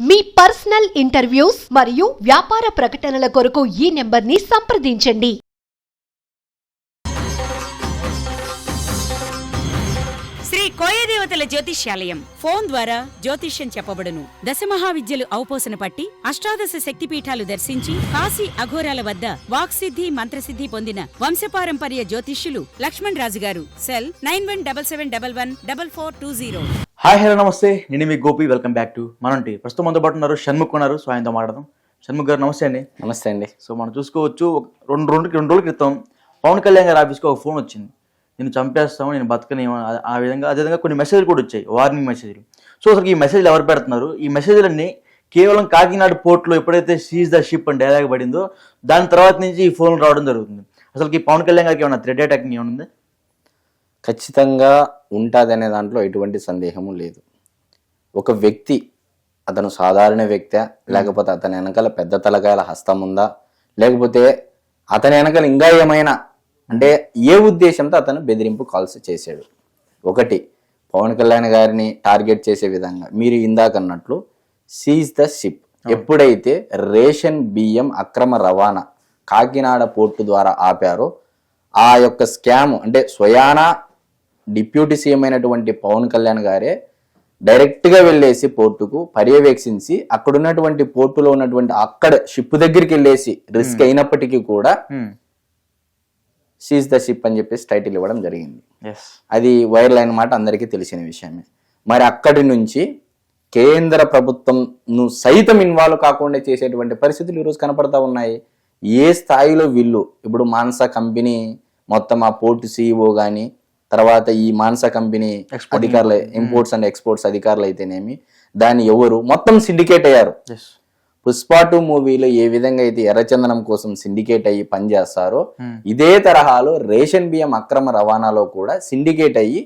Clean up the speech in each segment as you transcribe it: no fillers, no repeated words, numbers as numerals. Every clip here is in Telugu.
మీ పర్సనల్ ఇంటర్వ్యూస్ మరియు వ్యాపార ప్రకటనల కొరకు ఈ నెంబర్ని సంప్రదించండి. శ్రీ కోయదేవతల జ్యోతిష్యాలయం. ఫోన్ ద్వారా జ్యోతిష్యం చెప్పబడును. దశమహావిద్యలు ఔపోసన పట్టి అష్టాదశ శక్తిపీఠాలు దర్శించి కాశీ అఘోరాల వద్ద వాక్సిద్ధి మంత్రసిద్ధి పొందిన వంశపారంపర్య జ్యోతిష్యులు లక్ష్మణ్ రాజు గారు. సెల్ 9177114420. హాయ్ హలో నమస్తే, నేను మీ గోపి. వెల్కమ్ బ్యాక్ టు మనంటి. ప్రస్తుతం మనతో పాటు ఉన్నారు షణ్ముఖ్ ఉన్నారు. సో ఆయనతో మాట్లాడదాం. షణ్ముఖ్ గారు నమస్తే అండి. నమస్తే అండి. సో మనం చూసుకోవచ్చు, రెండు రోజుల క్రితం పవన్ కళ్యాణ్ గారి ఆఫీస్కి ఒక ఫోన్ వచ్చింది. నేను చంపేస్తాము, నేను బతకని, ఆ విధంగా అదేవిధంగా కొన్ని మెసేజ్లు కూడా వచ్చాయి, వార్నింగ్ మెసేజ్లు. సో అసలు ఈ మెసేజ్లు ఎవరు పెడుతున్నారు? ఈ మెసేజ్లన్నీ కేవలం కాకినాడ పోర్ట్లో ఎప్పుడైతే సీజ్ ద షిప్ అని డైలాగ్ పడిందో దాని తర్వాత నుంచి ఈ ఫోన్లు రావడం జరుగుతుంది. అసలు ఈ పవన్ కళ్యాణ్ గారికి ఏమైనా థ్రెడ్ అటాకింగ్ ఏమైనా? ఖచ్చితంగా ఉంటుందనే దాంట్లో ఎటువంటి సందేహము లేదు. ఒక వ్యక్తి, అతను సాధారణ వ్యక్తి, లేకపోతే అతని వెనకాల పెద్ద తలకాయల హస్తం ఉందా, లేకపోతే అతని వెనకాల ఇంకా ఏమైనా అంటే ఏ ఉద్దేశంతో అతను బెదిరింపు కాల్స్ చేశాడు? ఒకటి, పవన్ కళ్యాణ్ గారిని టార్గెట్ చేసే విధంగా మీరు ఇందాక అన్నట్లు సీజ్ ద షిప్. ఎప్పుడైతే రేషన్ బియ్యం అక్రమ రవాణా కాకినాడ పోర్టు ద్వారా ఆపారో ఆ యొక్క స్కామ్ అంటే స్వయానా డిప్యూటీ సీఎం అయినటువంటి పవన్ కళ్యాణ్ గారే డైరెక్ట్గా వెళ్ళేసి పోర్టుకు పర్యవేక్షించి అక్కడ ఉన్నటువంటి పోర్టులో ఉన్నటువంటి అక్కడ షిప్ దగ్గరికి వెళ్ళేసి రిస్క్ అయినప్పటికీ కూడా సీజ్ ద షిప్ అని చెప్పేసి టైటిల్ ఇవ్వడం జరిగింది. అది వైరల్ అయిన మాట అందరికీ తెలిసిన విషయమే. మరి అక్కడి నుంచి కేంద్ర ప్రభుత్వం సైతం ఇన్వాల్వ్ కాకుండా చేసేటువంటి పరిస్థితులు ఈరోజు కనపడతా ఉన్నాయి. ఏ స్థాయిలో వీళ్ళు ఇప్పుడు మాన్సా కంపెనీ మొత్తం ఆ పోర్టు సిఇఓ కానీ, తర్వాత ఈ మాన్సా కంపెనీ అధికారులు, ఇంపోర్ట్స్ అండ్ ఎక్స్పోర్ట్స్ అధికారులు అయితేనేమి, దాన్ని ఎవరు మొత్తం సిండికేట్ అయ్యారు. పుష్ప 2 మూవీలో ఏ విధంగా అయితే ఎర్రచందనం కోసం సిండికేట్ అయ్యి పనిచేస్తారో ఇదే తరహాలో రేషన్ బియ్యం అక్రమ రవాణాలో కూడా సిండికేట్ అయ్యి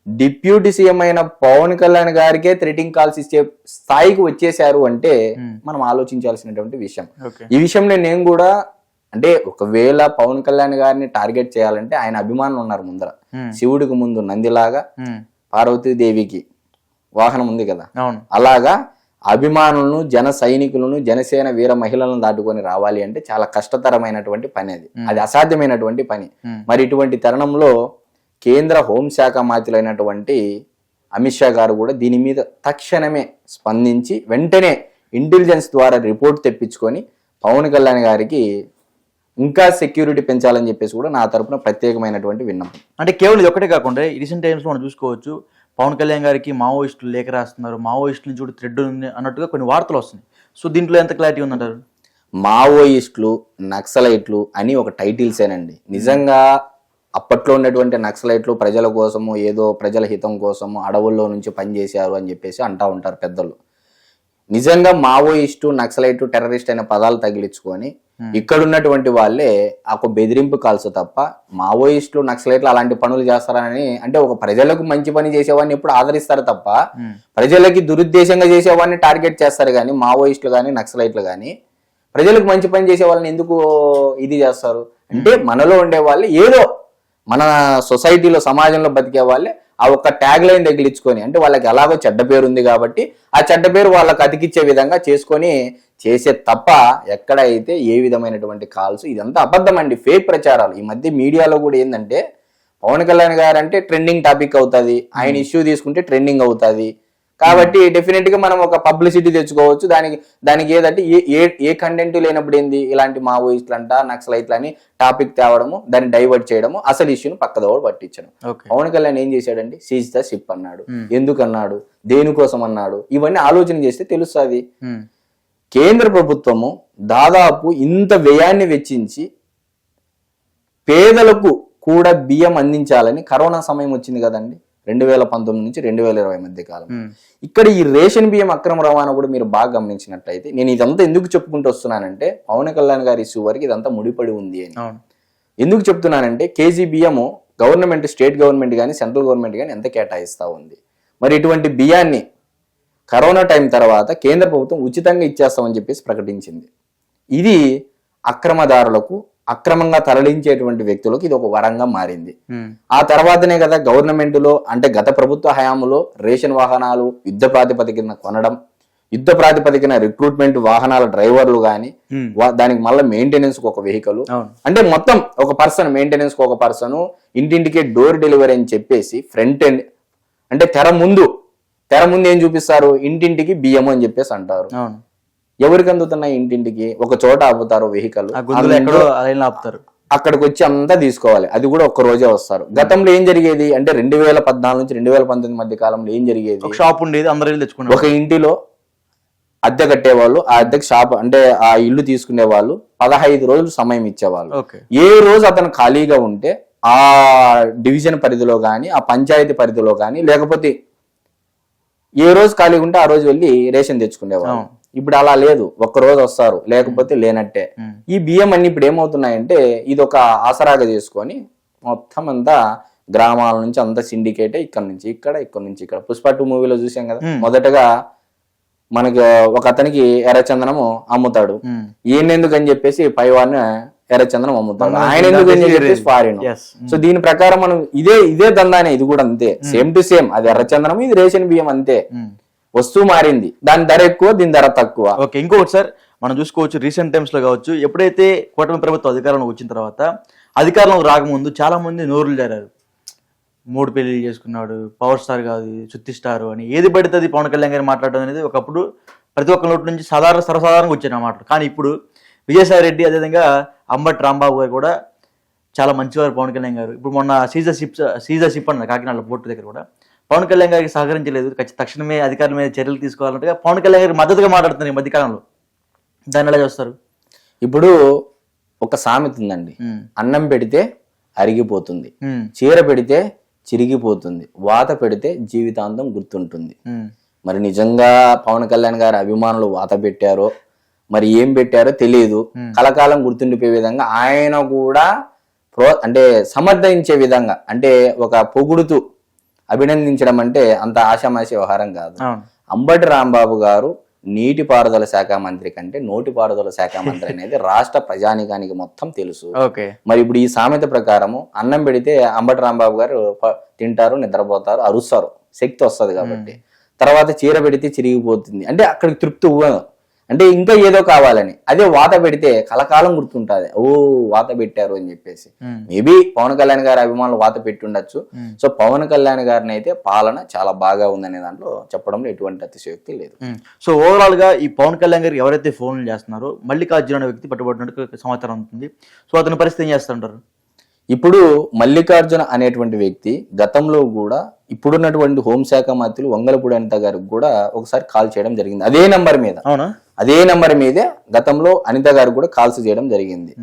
డిప్యూటీ సీఎం అయిన పవన్ కళ్యాణ్ గారికే థ్రెటింగ్ కాల్స్ ఇచ్చే స్థాయికి వచ్చేసారు అంటే మనం ఆలోచించాల్సినటువంటి విషయం. ఈ విషయంలో నేను కూడా అంటే ఒకవేళ పవన్ కళ్యాణ్ గారిని టార్గెట్ చేయాలంటే ఆయన అభిమానులు ఉన్నారు ముందర. శివుడికి ముందు నందిలాగా పార్వతీదేవికి వాహనం ఉంది కదా, అలాగా అభిమానులను, జన సైనికులను, జనసేన వీర మహిళలను దాటుకొని రావాలి అంటే చాలా కష్టతరమైనటువంటి పని. అది అసాధ్యమైనటువంటి పని. మరి ఇటువంటి తరుణంలో కేంద్ర హోంశాఖ మంత్రులైనటువంటి అమిత్ షా గారు కూడా దీని మీద తక్షణమే స్పందించి వెంటనే ఇంటెలిజెన్స్ ద్వారా రిపోర్ట్ తెప్పించుకొని పవన్ కళ్యాణ్ గారికి ఇంకా సెక్యూరిటీ పెంచాలని చెప్పేసి కూడా నా తరపున ప్రత్యేకమైనటువంటి విన్నపం. అంటే కేవలం ఇది ఒకటే కాకుండా రీసెంట్ టైమ్స్లో మనం చూసుకోవచ్చు, పవన్ కళ్యాణ్ గారికి మావోయిస్టులు లేఖ రాస్తున్నారు, మావోయిస్టుల నుంచి కూడా థ్రెడ్ ఉంది అన్నట్టుగా కొన్ని వార్తలు వస్తున్నాయి. సో దీంట్లో ఎంత క్లారిటీ ఉందంటారు? మావోయిస్టులు, నక్సలైట్లు అని ఒక టైటిల్సేనండి. నిజంగా అప్పట్లో ఉన్నటువంటి నక్సలైట్లు ప్రజల కోసము, ఏదో ప్రజల హితం కోసము అడవుల్లో నుంచి పనిచేశారు అని చెప్పేసి అంటా ఉంటారు పెద్దలు. నిజంగా మావోయిస్టు, నక్సలైట్, టెర్రరిస్ట్ అనే పదాలు తగిలించుకొని ఇక్కడ ఉన్నటువంటి వాళ్ళే ఒక బెదిరింపు కాల్స్ తప్ప మావోయిస్టులు, నక్సలైట్లు అలాంటి పనులు చేస్తారని అంటే ఒక ప్రజలకు మంచి పని చేసేవాడిని ఎప్పుడు ఆదరిస్తారు తప్ప ప్రజలకి దురుద్దేశంగా చేసేవాడిని టార్గెట్ చేస్తారు. కానీ మావోయిస్టులు కానీ నక్సలైట్లు కానీ ప్రజలకు మంచి పని చేసే వాళ్ళని ఎందుకు ఇది చేస్తారు అంటే మనలో ఉండే వాళ్ళు ఏదో మన సొసైటీలో, సమాజంలో బతికే వాళ్ళే ఆ ఒక్క ట్యాగ్ లైన్ తగిలించుకొని అంటే వాళ్ళకి ఎలాగో చెడ్డ పేరు ఉంది కాబట్టి ఆ చెడ్డ పేరు వాళ్ళకి అతికిచ్చే విధంగా చేసుకొని చేసే తప్ప ఎక్కడైతే ఏ విధమైనటువంటి కాల్స్, ఇదంతా అబద్ధం అండి, ఫేక్ ప్రచారాలు. ఈ మధ్య మీడియాలో కూడా ఏంటంటే పవన్ కళ్యాణ్ గారు అంటే ట్రెండింగ్ టాపిక్ అవుతుంది, ఆయన ఇష్యూ తీసుకుంటే ట్రెండింగ్ అవుతుంది కాబట్టి డెఫినెట్ గా మనం ఒక పబ్లిసిటీ తెచ్చుకోవచ్చు. దానికి ఏదంటే ఏ కంటెంట్ లేనప్పుడు ఏంది ఇలాంటి మావోయిస్టులు అంట, నక్సలైట్లు అని టాపిక్ తేవడము, దాన్ని డైవర్ట్ చేయడము, అసలు ఇష్యూను పక్కదోడు పట్టించడం. పవన్ కళ్యాణ్ ఏం చేశాడండి? సీజ్ ద షిప్ అన్నాడు. ఎందుకు అన్నాడు? దేనికోసం అన్నాడు? ఇవన్నీ ఆలోచన చేస్తే తెలుస్తుంది. కేంద్ర ప్రభుత్వము దాదాపు ఇంత వ్యయాన్ని వెచ్చించి పేదలకు కూడా బియ్యం అందించాలని కరోనా సమయం వచ్చింది కదండి, 2019 నుంచి 2020 మధ్య కాలం. ఇక్కడ ఈ రేషన్ బియ్యం అక్రమ రవాణా కూడా మీరు బాగా గమనించినట్లయితే, నేను ఇదంతా ఎందుకు చెప్పుకుంటూ వస్తున్నానంటే పవన్ కళ్యాణ్ గారి ఇష్యూ వరకు ఇదంతా ముడిపడి ఉంది అని. ఎందుకు చెప్తున్నానంటే కేజీ బియ్యము గవర్నమెంట్, స్టేట్ గవర్నమెంట్ కానీ సెంట్రల్ గవర్నమెంట్ కానీ ఎంత కేటాయిస్తూ ఉంది. మరి ఇటువంటి బియ్యాన్ని కరోనా టైం తర్వాత కేంద్ర ప్రభుత్వం ఉచితంగా ఇచ్చేస్తామని చెప్పేసి ప్రకటించింది. ఇది అక్రమదారులకు, అక్రమంగా తరలించేటువంటి వ్యక్తులకు ఇది ఒక వరంగా మారింది. ఆ తర్వాతనే కదా గవర్నమెంట్ లో అంటే గత ప్రభుత్వ హయాంలో రేషన్ వాహనాలు యుద్ధ ప్రాతిపదికన కొనడం, యుద్ధ ప్రాతిపదికన రిక్రూట్మెంట్ వాహనాల డ్రైవర్లు కానీ దానికి మళ్ళీ మెయింటెనెన్స్ కు ఒక వెహికల్, అంటే మొత్తం ఒక పర్సన్ మెయింటెనెన్స్ కు ఒక పర్సన్, ఇంటింటికి డోర్ డెలివరీ అని చెప్పేసి ఫ్రంట్ ఎండ్ అంటే తెర ముందు ఏం చూపిస్తారు, ఇంటింటికి బియ్యం అని చెప్పేసి అంటారు. ఎవరికి అందుతున్నాయి ఇంటింటికి? ఒక చోట ఆపుతారు వెహికల్, ఆపుతారు, అక్కడికి వచ్చి అంతా తీసుకోవాలి. అది కూడా ఒక్క రోజే వస్తారు. గతంలో ఏం జరిగేది అంటే 2014 నుంచి 2019 మధ్య కాలంలో ఏం జరిగేది, ఒక షాప్ ఉండేది, అందరూ తెచ్చుకున్నారు. ఒక ఇంటిలో అద్దె కట్టేవాళ్ళు, ఆ అద్దెకి షాప్ అంటే ఆ ఇల్లు తీసుకునే వాళ్ళు 15 రోజులు సమయం ఇచ్చేవాళ్ళు. ఏ రోజు అతను ఖాళీగా ఉంటే ఆ డివిజన్ పరిధిలో కానీ ఆ పంచాయతీ పరిధిలో కానీ లేకపోతే ఏ రోజు ఖాళీగా ఉంటే ఆ రోజు వెళ్ళి రేషన్ తెచ్చుకునేవాళ్ళు. ఇప్పుడు అలా లేదు, ఒక్క రోజు వస్తారు, లేకపోతే లేనట్టే. ఈ బియ్యం అన్ని ఇప్పుడు ఏమవుతున్నాయంటే ఇది ఒక ఆసరాగా చేసుకొని మొత్తం అంతా గ్రామాల నుంచి అంతా సిండికేట్, ఇక్కడ నుంచి ఇక్కడ. పుష్ప 2 మూవీలో చూసాం కదా, మొదటగా మనకి ఒక అతనికి ఎర్రచందనము అమ్ముతాడు, ఈయనెందుకు అని చెప్పేసి పైవాడిని ఎర్రచందనం అమ్ముతాడు, ఆయన ఎందుకు అని చెప్పేసి ఫారిన్. సో దీని ప్రకారం మనం ఇదే దందానే, ఇది కూడా అంతే, సేమ్ టు సేమ్. అది ఎర్రచందనం, ఇది రేషన్ బియ్యం, అంతే. వస్తువు మారింది, దాని ధర ఎక్కువ, దీని ధర తక్కువ. ఓకే, ఇంకొకటి సార్ మనం చూసుకోవచ్చు, రీసెంట్ టైమ్స్ లో కావచ్చు, ఎప్పుడైతే కూటమి ప్రభుత్వం అధికారంలో వచ్చిన తర్వాత, అధికారంలో రాకముందు చాలా మంది నోరులు జారారు, 3 పెళ్లిళ్ళు చేసుకున్నాడు, పవర్ స్టార్ కాదు, సుత్తి స్టార్ అని ఏది పడితే అది పవన్ కళ్యాణ్ గారు మాట్లాడడం అనేది ఒకప్పుడు ప్రతి ఒక్క నోటి నుంచి సర్వసాధారణంగా వచ్చిన మాటలు. కానీ ఇప్పుడు విజయసాయి రెడ్డి, అదేవిధంగా అంబటి రాంబాబు గారు కూడా చాలా మంచివారు పవన్ కళ్యాణ్ గారు. ఇప్పుడు మొన్న సీజర్ షిప్ అన్నారు కాకినాడ పోర్టు దగ్గర కూడా పవన్ కళ్యాణ్ గారికి సహకరించలేదు, తక్షణమే అధికారుల మీద చర్యలు తీసుకోవాలంటే పవన్ కళ్యాణ్ గారికి మద్దతుగా మాట్లాడుతున్నారు ఈ మధ్యకాలంలో. దాన్ని ఎలా చేస్తారు? ఇప్పుడు ఒక సామెత ఉందండి, అన్నం పెడితే అరిగిపోతుంది, చీర పెడితే చిరిగిపోతుంది, వాత పెడితే జీవితాంతం గుర్తుంటుంది. మరి నిజంగా పవన్ కళ్యాణ్ గారి అభిమానులు వాత పెట్టారో మరి ఏం పెట్టారో తెలియదు. కలకాలం గుర్తుండిపోయే విధంగా ఆయన కూడా అంటే సమర్థించే విధంగా, అంటే ఒక పొగుడుతూ అభినందించడం అంటే అంత ఆషామాషి వ్యవహారం కాదు. అంబటి రాంబాబు గారు నీటిపారుదల శాఖ మంత్రి కంటే నోటిపారుదల శాఖ మంత్రి అనేది రాష్ట్ర ప్రజానికానికి మొత్తం తెలుసు. మరి ఇప్పుడు ఈ సామెత ప్రకారము అన్నం పెడితే అంబటి రాంబాబు గారు తింటారు, నిద్రపోతారు, అరుస్తారు, శక్తి వస్తుంది కాబట్టి. తర్వాత చీర పెడితే చిరిగిపోతుంది అంటే అక్కడికి తృప్తి ఇవ్వదు, అంటే ఇంకా ఏదో కావాలని. అదే వాత పెడితే కలకాలం గుర్తుంటుంది, ఓ వాత పెట్టారు అని చెప్పేసి. మేబీ పవన్ కళ్యాణ్ గారి అభిమానులు వాత పెట్టి ఉండొచ్చు. సో పవన్ కళ్యాణ్ గారిని అయితే పాలన చాలా బాగా ఉందనే దాంట్లో చెప్పడంలో ఎటువంటి అతిశయోక్తి లేదు. సో ఓవరాల్ గా ఈ పవన్ కళ్యాణ్ గారు ఎవరైతే ఫోన్లు చేస్తున్నారో మల్లికార్జున అనే వ్యక్తి పట్టుబడినట్టు సమాచారం ఉంటుంది. సో అతని పరిస్థితి ఏం చేస్తుంటారు? ఇప్పుడు మల్లికార్జున అనేటువంటి వ్యక్తి గతంలో కూడా ఇప్పుడున్నటువంటి హోంశాఖ మంత్రులు వంగలపూడి అనిత గారికి కూడా ఒకసారి కాల్ చేయడం జరిగింది, అదే నంబర్ మీద. అదే నంబర్ మీదే గతంలో అనిత గారు కూడా కాల్స్ చేయడం జరిగింది.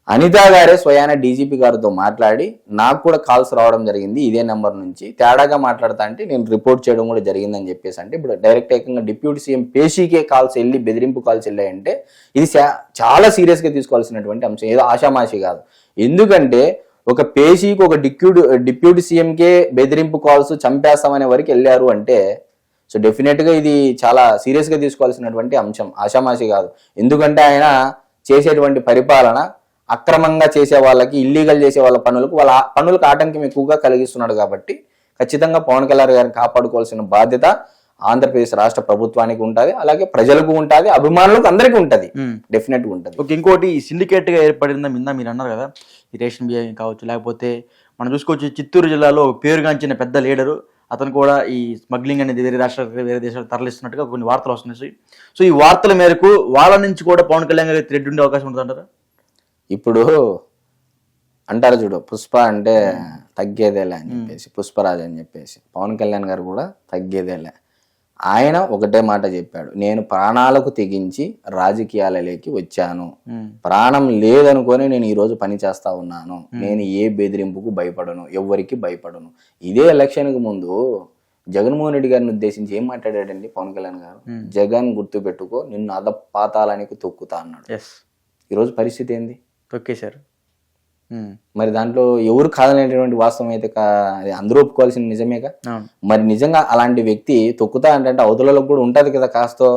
అనిత గారే స్వయాన డీజీపీ గారితో మాట్లాడి నాకు కూడా కాల్స్ రావడం జరిగింది ఇదే నెంబర్ నుంచి, తేడాగా మాట్లాడతా అంటే నేను రిపోర్ట్ చేయడం కూడా జరిగిందని చెప్పేసి. అంటే ఇప్పుడు డైరెక్ట్ ఏకంగా డిప్యూటీ సీఎం పేషీకే కాల్స్ వెళ్ళి బెదిరింపు కాల్స్ వెళ్ళాయంటే ఇది చాలా సీరియస్ గా తీసుకోవాల్సినటువంటి అంశం, ఏదో ఆషామాషి కాదు. ఎందుకంటే ఒక పేషీకి ఒక డిప్యూటీ సీఎంకే బెదిరింపు కాల్స్ చంపేస్తామనే వరకు వెళ్ళారు అంటే సో డెఫినెట్ గా ఇది చాలా సీరియస్ గా తీసుకోవాల్సినటువంటి అంశం, ఆషామాషి కాదు. ఎందుకంటే ఆయన చేసేటువంటి పరిపాలన అక్రమంగా చేసే వాళ్ళకి, ఇల్లీగల్ చేసే వాళ్ళ పనులకు ఆటంకం ఎక్కువగా కలిగిస్తున్నాడు. కాబట్టి ఖచ్చితంగా పవన్ కళ్యాణ్ గారిని కాపాడుకోవాల్సిన బాధ్యత ఆంధ్రప్రదేశ్ రాష్ట్ర ప్రభుత్వానికి ఉంటుంది, అలాగే ప్రజలకు ఉంటుంది, అభిమానులకు అందరికీ ఉంటుంది, డెఫినెట్ గా ఉంటుంది. ఇంకోటి ఈ సిండికేట్ గా ఏర్పడిందా మిందా మీరు అన్నారు కదా, ఈ రేషన్ బియ్యం కావచ్చు, లేకపోతే మనం చూసుకోవచ్చు చిత్తూరు జిల్లాలో పేరుగాంచిన పెద్ద లీడరు అతను కూడా ఈ స్మగ్లింగ్ అనేది వేరే దేశాలకు తరలిస్తున్నట్టుగా కొన్ని వార్తలు వస్తున్నాయి. సో ఈ వార్తల మేరకు వాళ్ళ నుంచి కూడా పవన్ కళ్యాణ్ గారికి థ్రెడ్ ఉండే అవకాశం ఉంటుందంటారా? ఇప్పుడు అంటారు చూడు, పుష్ప అంటే తగ్గేదేలే అని చెప్పేసి, పుష్పరాజ్ అని చెప్పేసి, పవన్ కళ్యాణ్ గారు కూడా తగ్గేదేలే. ఆయన ఒకటే మాట చెప్పాడు, నేను ప్రాణాలకు తెగించి రాజకీయాలలోకి వచ్చాను, ప్రాణం లేదనుకొని నేను ఈ రోజు పని చేస్తా ఉన్నాను, నేను ఏ బెదిరింపుకు భయపడను, ఎవ్వరికి భయపడను. ఇదే ఎలక్షన్ కు ముందు జగన్మోహన్ రెడ్డి గారిని ఉద్దేశించి ఏం మాట్లాడాడండి పవన్ కళ్యాణ్ గారు? జగన్ గుర్తు పెట్టుకో, నిన్ను అధపాతాళానికి తొక్కుతా అన్నాడు. ఈరోజు పరిస్థితి ఏంది? తొక్కేశారు. మరి దాంట్లో ఎవరు కాదనేటువంటి వాస్తవం అయితే అందరూ ఒప్పుకోవాల్సిన నిజమేగా. మరి నిజంగా అలాంటి వ్యక్తి తొక్కుతా అంటే అవతలలో కూడా ఉంటది కదా కాస్తో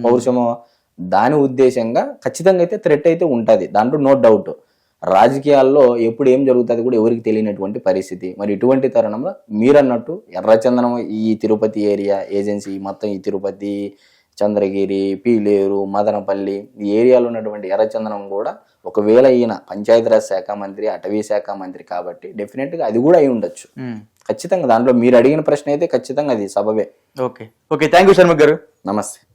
పౌరుషమో, దాని ఉద్దేశంగా ఖచ్చితంగా అయితే థ్రెట్ అయితే ఉంటది, దాంట్లో నో డౌట్. రాజకీయాల్లో ఎప్పుడు ఏం జరుగుతుంది కూడా ఎవరికి తెలియనటువంటి పరిస్థితి. మరి ఇటువంటి తరుణంలో మీరన్నట్టు ఎర్రచందనం ఈ తిరుపతి ఏరియా ఏజెన్సీ మొత్తం ఈ తిరుపతి చంద్రగిరి, పీలేరు, మదనపల్లి ఈ ఏరియాలో ఉన్నటువంటి ఎర్రచందనం కూడా ఒకవేళ ఈయన పంచాయతీరాజ్ శాఖ మంత్రి, అటవీ శాఖ మంత్రి కాబట్టి డెఫినెట్గా అది కూడా అయి ఉండొచ్చు. ఖచ్చితంగా దాంట్లో మీరు అడిగిన ప్రశ్న అయితే ఖచ్చితంగా అది సబబే. ఓకే థ్యాంక్ యూ షణ్ముఖ్ గారు. నమస్తే.